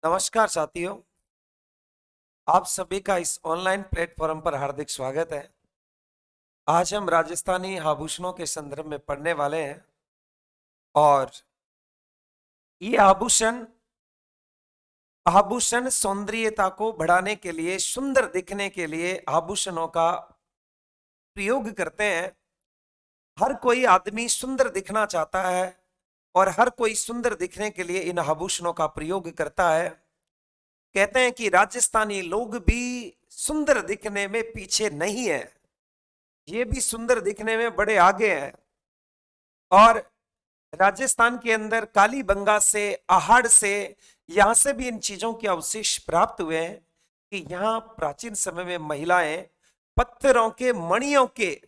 नमस्कार साथियों, आप सभी का इस ऑनलाइन प्लेटफॉर्म पर हार्दिक स्वागत है। आज हम राजस्थानी आभूषणों के संदर्भ में पढ़ने वाले हैं और ये आभूषण आभूषण सौंदर्यता को बढ़ाने के लिए, सुंदर दिखने के लिए आभूषणों का प्रयोग करते हैं। हर कोई आदमी सुंदर दिखना चाहता है और हर कोई सुंदर दिखने के लिए इन आभूषणों का प्रयोग करता है। कहते हैं कि राजस्थानी लोग भी सुंदर दिखने में पीछे नहीं है, ये भी सुंदर दिखने में बड़े आगे हैं। और राजस्थान के अंदर कालीबंगा से, आहड़ से, यहां से भी इन चीजों के अवशेष प्राप्त हुए हैं कि यहाँ प्राचीन समय में महिलाएं पत्थरों के, मणियों के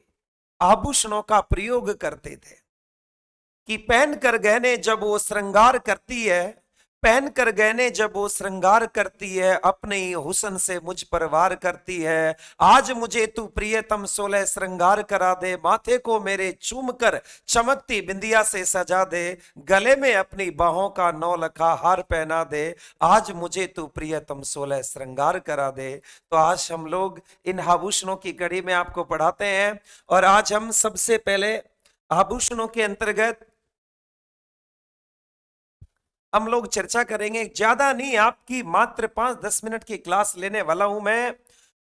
आभूषणों का प्रयोग करते थे कि पहनकर गहने जब वो श्रृंगार करती है, पहनकर गहने जब वो श्रृंगार करती है, अपने ही हुस्न से मुझ पर वार करती है। आज मुझे तू प्रियतम 16 श्रृंगार करा दे, माथे को मेरे चूम कर चमकती बिंदिया से सजा दे, गले में अपनी बाहों का 9 लखा हार पहना दे, आज मुझे तू प्रियतम 16 श्रृंगार करा दे। तो आज हम लोग इन आभूषणों की कड़ी में आपको पढ़ाते हैं और आज हम सबसे पहले आभूषणों के अंतर्गत हम लोग चर्चा करेंगे। ज्यादा नहीं, आपकी मात्र 5-10 मिनट की क्लास लेने वाला हूं मैं।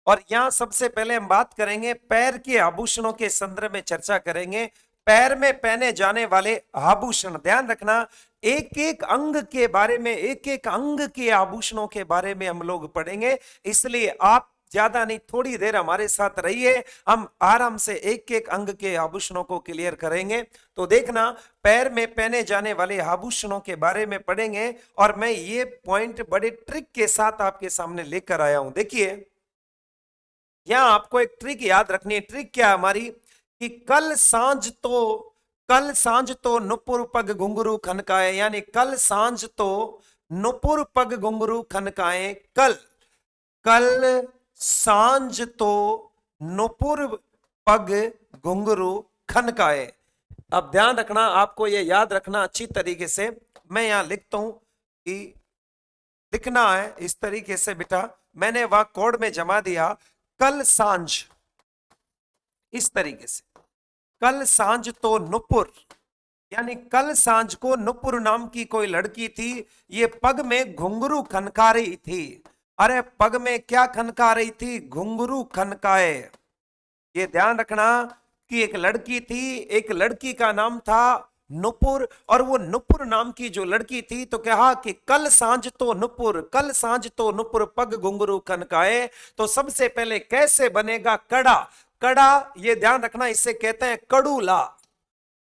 और यहां सबसे पहले हम बात करेंगे पैर के आभूषणों के संदर्भ में चर्चा करेंगे। पैर में पहने जाने वाले आभूषण, ध्यान रखना, एक एक अंग के बारे में, एक एक अंग के आभूषणों के बारे में हम लोग पढ़ेंगे। इसलिए आप ज्यादा नहीं, थोड़ी देर हमारे साथ रहिए, हम आराम से एक एक अंग के आभूषणों को क्लियर करेंगे। तो देखना, पैर में पहने जाने वाले आभूषणों के बारे में पढ़ेंगे और मैं ये पॉइंट बड़े ट्रिक के साथ आपके सामने लेकर आया हूं। देखिए, यहां आपको एक ट्रिक याद रखनी है। ट्रिक क्या है हमारी कि कल सांझ तो नुपुर पग घुंघरू खनकाए, यानी कल सांझ तो नुपुर पग घुंघरू खनकाए। कल कल सांझ तो नुपुर पग घुंघरू खनकाए। अब ध्यान रखना, आपको यह याद रखना अच्छी तरीके से। मैं यहां लिखता हूं कि लिखना है इस तरीके से बेटा, मैंने वह कोड में जमा दिया, कल सांझ, इस तरीके से। कल सांझ तो नुपुर, यानी कल सांझ को नुपुर नाम की कोई लड़की थी, ये पग में घुंघरू खनका रही थी। अरे पग में क्या खनका रही थी? घुंघरू खनकाए। ये ध्यान रखना कि एक लड़की थी, एक लड़की का नाम था नुपुर, और वो नुपुर नाम की जो लड़की थी तो कहा कि कल सांझ तो नुपुर, कल सांझ तो नुपुर पग घुंघरू खनकाए। तो सबसे पहले कैसे बनेगा कड़ा? कड़ा, ये ध्यान रखना, इसे कहते हैं कड़ूला।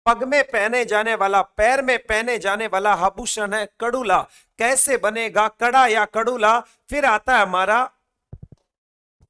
पग में पहने जाने वाला, पैर में पहने जाने वाला आभूषण है कड़ूला। कैसे बनेगा कड़ा या कड़ूला? फिर आता है हमारा,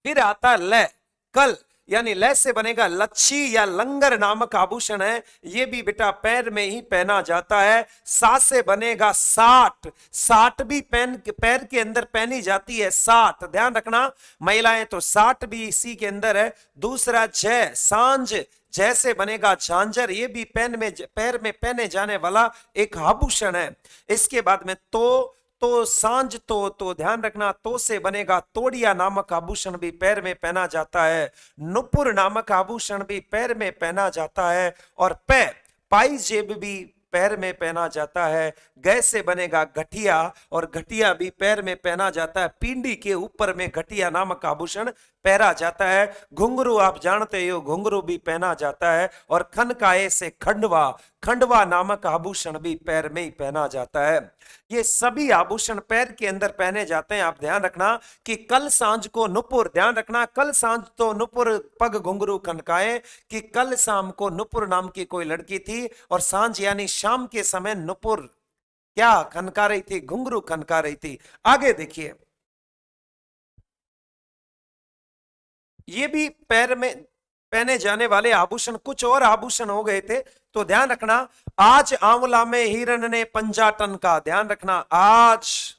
फिर आता है लय। कल यानी लय से बनेगा लच्छी या लंगर नामक आभूषण है, ये भी बेटा पैर में ही पहना जाता है। सा से बनेगा साठ, साठ भी पैर के अंदर पहनी जाती है, साठ, ध्यान रखना महिलाएं, तो साठ भी इसी के अंदर है। दूसरा जय, सांझ, जैसे बनेगा झांझर, ये भी पैर में पहने जाने वाला एक आभूषण है। इसके बाद में तो सांझ तो ध्यान रखना, तो से बनेगा तोड़िया नामक आभूषण भी पैर में पहना जाता है। नुपुर नामक आभूषण भी पैर में पहना जाता है। और पाई जेब भी पैर में पहना जाता है। गै से बनेगा गठिया, और गठिया भी पैर में पहना जाता है। पिंडी के ऊपर में गठिया नामक आभूषण पहना जाता है। घुंघरू आप जानते हो, घुंघरू भी पहना जाता है। और खनकाए से खंडवा, खंडवा नामक आभूषण भी पैर में ही पहना जाता है। ये सभी आभूषण पैर के अंदर पहने जाते हैं। आप ध्यान रखना कि कल सांझ को नुपुर, ध्यान रखना, कल सांझ तो नुपुर पग घुंघरू खनकाए, कि कल शाम को नुपुर नाम की कोई लड़की थी और सांझ यानी शाम के समय नुपुर क्या खनका रही थी? घुंघरू खनका रही थी। आगे देखिए, ये भी पैर में पहने जाने वाले आभूषण, कुछ और आभूषण हो गए थे। तो ध्यान रखना, आज आंवला में हिरण ने पंजा टन का, ध्यान रखना, आज,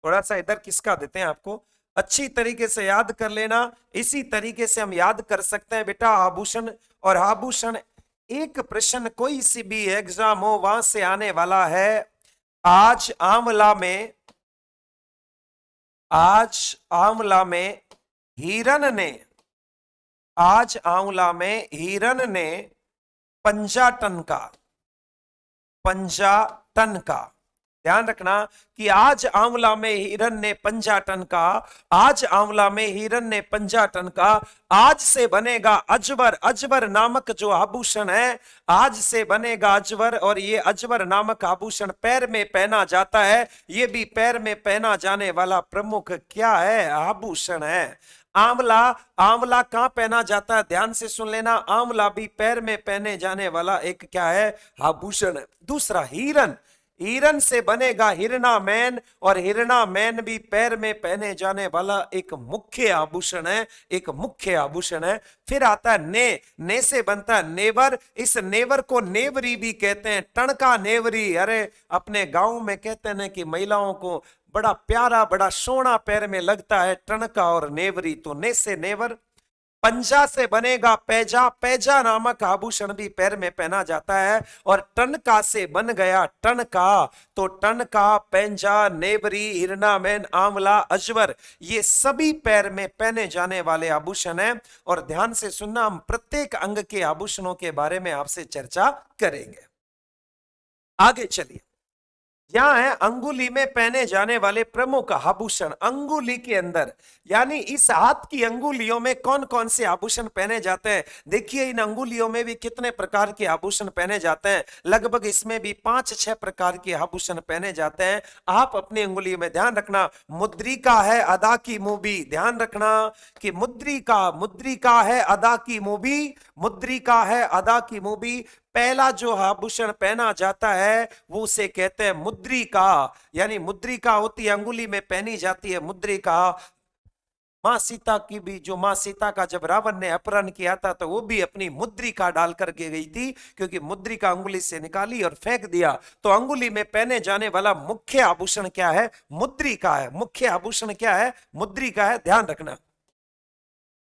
थोड़ा सा इधर किसका देते हैं आपको, अच्छी तरीके से याद कर लेना। इसी तरीके से हम याद कर सकते हैं बेटा आभूषण और आभूषण। एक प्रश्न कोई सी भी एग्जाम हो, वहां से आने वाला है, आज आंवला में आज आंवला में हिरन ने, आज आंवला में हिरन ने पंजा टन का, ध्यान रखना कि आज आंवला में हिरन ने 50 टन का, आज आंवला में हिरन ने 50 टन का, आज से बनेगा अजवर, अजवर नामक जो आभूषण है, आज से बनेगा अजवर, और ये अजवर नामक आभूषण पैर में पहना जाता है, ये भी पैर में पहना जाने वाला प्रमुख क्या है, आभूषण है। आंवला, आंवला कहां पहना जाता है, ध्यान से सुन लेना, आंवला भी पैर में पहने जाने वाला एक क्या है, आभूषण है। दूसरा हिरन, हिरन से बनेगा हिरणा मैन, और हिरणा मैन भी पैर में पहने जाने वाला एक मुख्य आभूषण है, एक मुख्य आभूषण है। फिर आता है ने से बनता है नेवर, इस नेवर को नेवरी भी कहते हैं, टणका नेवरी। अरे अपने गांव में कहते हैं कि महिलाओं को बड़ा प्यारा, बड़ा सोना पैर में लगता है टणका और नेवरी, तो ने से नेवर। पंजा से बनेगा पैजा, पैजा नामक आभूषण भी पैर में पहना जाता है। और टनका से बन गया टनका, तो टनका, पैंजा, नेवरी, हिरनामैन, आंवला, अजवर, ये सभी पैर में पहने जाने वाले आभूषण हैं। और ध्यान से सुनना, हम प्रत्येक अंग के आभूषणों के बारे में आपसे चर्चा करेंगे। आगे चलिए, यहां है अंगुली में पहने जाने वाले प्रमुख आभूषण। अंगुली के अंदर यानी इस हाथ की अंगुलियों में कौन कौन से आभूषण पहने जाते हैं। देखिए इन अंगुलियों में भी कितने प्रकार के आभूषण पहने जाते हैं, लगभग इसमें भी 5-6 प्रकार के आभूषण पहने जाते हैं। आप अपनी अंगुली में ध्यान रखना, मुद्रिका है अदा की मूवी, ध्यान रखना कि मुद्रिका, मुद्रिका है अदा की मूवी, मुद्रिका है अदा की मूवी। पहला जो आभूषण पहना जाता है वो उसे कहते हैं मुद्रिका, यानी मुद्रिका होती है अंगुली में पहनी जाती है मुद्रिका। मां सीता की भी, जो मां सीता का जब रावण ने अपहरण किया था तो वो भी अपनी मुद्रिका डाल करके गई थी, क्योंकि मुद्रिका अंगुली से निकाली और फेंक दिया। तो अंगुली में पहने जाने वाला मुख्य आभूषण क्या है, मुद्रिका है। मुख्य आभूषण क्या है, मुद्रिका है, ध्यान रखना।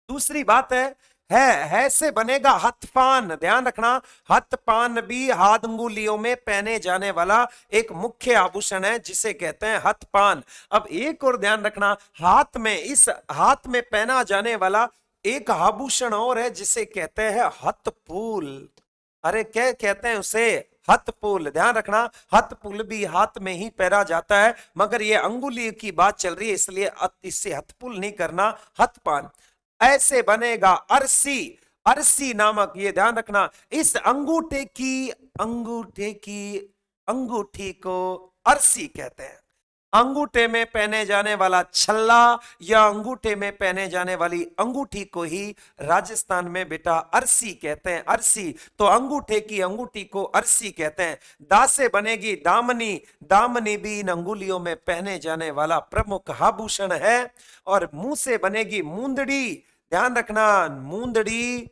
दूसरी बात है से बनेगा हथपान, ध्यान रखना, हथपान भी हाथ अंगुलियों में पहने जाने वाला एक मुख्य आभूषण है जिसे कहते हैं हथपान। अब एक और ध्यान रखना, हाथ में, इस हाथ में पहना जाने वाला एक आभूषण और है जिसे कहते हैं हथपुल। अरे क्या कहते हैं उसे, हथपुल, ध्यान रखना, हथपुल भी हाथ में ही पहना जाता है, मगर ये अंगुली की बात चल रही है इसलिए इससे हथपुल नहीं करना, हथपान। ऐसे बनेगा अरसी, अरसी नामक, ये ध्यान रखना, इस अंगूठे की, अंगूठी को अरसी कहते हैं। अंगूठे में पहने जाने वाला छल्ला या अंगूठे में पहने जाने वाली अंगूठी को ही राजस्थान में बेटा अरसी कहते हैं, अरसी। तो अंगूठे की अंगूठी को अरसी कहते हैं। दा से बनेगी दामनी, दामनी भी इन अंगुलियों में पहने जाने वाला प्रमुख आभूषण है। और मुंह से बनेगी मूंदड़ी, ध्यान रखना, मूंदड़ी,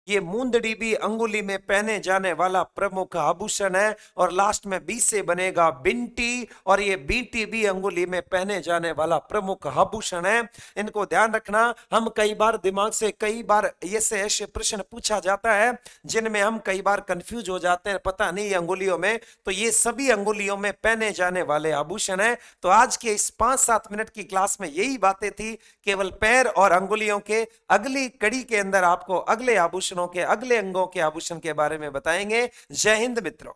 ये मूंदड़ी भी अंगुली में पहने जाने वाला प्रमुख आभूषण है। और लास्ट में बी से बनेगा बिंटी, और ये बींटी भी अंगुली में पहने जाने वाला प्रमुख आभूषण है। इनको ध्यान रखना। हम कई बार दिमाग से कई बार ऐसे प्रश्न पूछा जाता है जिनमें हम कई बार कंफ्यूज हो जाते हैं, पता नहीं अंगुलियों में, तो ये सभी अंगुलियों में पहने जाने वाले आभूषण है। तो आज के इस 5-7 मिनट की क्लास में यही बातें थी, केवल पैर और अंगुलियों के। अगली कड़ी के अंदर आपको अगले आभूषण के, अगले अंगों के आभूषण के बारे में बताएंगे। जय हिंद मित्रों।